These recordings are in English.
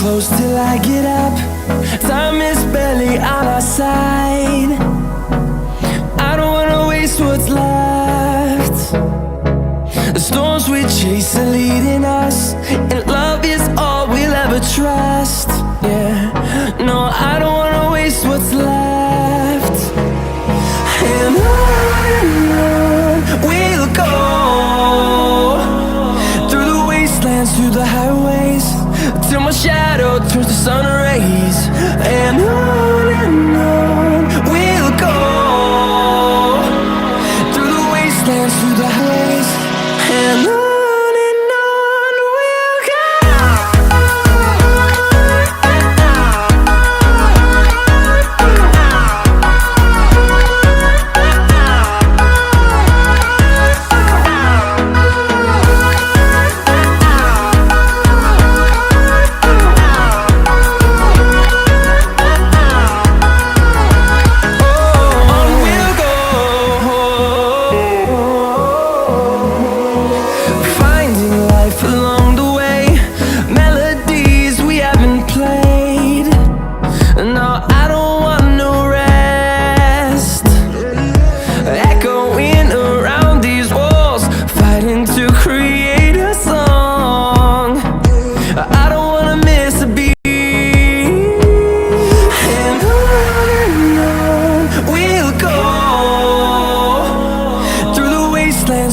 close till I get up. Time is barely on our side. I don't wanna waste what's left. The storms we chase are leading us, and love is all we'll ever trust. Yeah, no, I don't wanna waste what's left. And on we'll go, through the wastelands, through the highways, till my shadow turns to sun rays. And on we'll go, through the wastelands, through the highways, and on.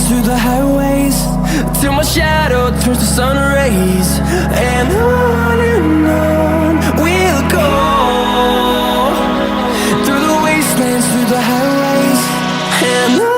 Through the highways, till my shadow turns to sun rays. And on we'll go, through the wastelands, through the highways, and on.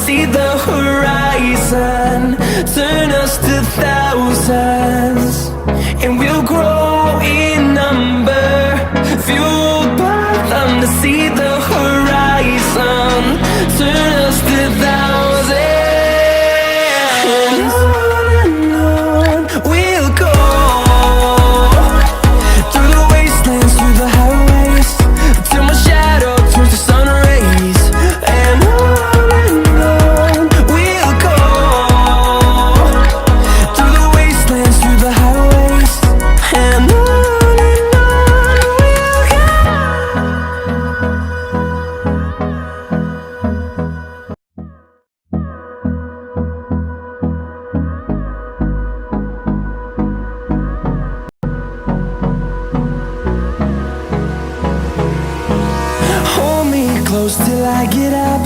See the horizon, turn us to thousands, and we'll grow in number, fueled by them. To see the horizon, turn us to thousands, and on we'll go, through the wastelands, through the highways, till my shadow turns to sun rays. And close till I get up.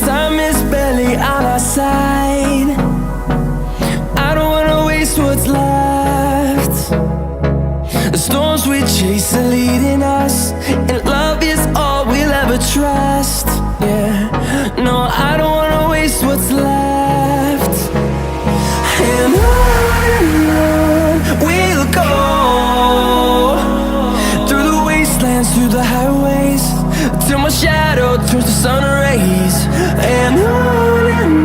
Time is barely on our side. I don't wanna waste what's left. The storms we chase are leading us, and love is all we'll ever trust. Yeah, no, I don't wanna waste what's left. And on we'll go, through the wastelands, through the highways, till my shadow turns to sun rays. And on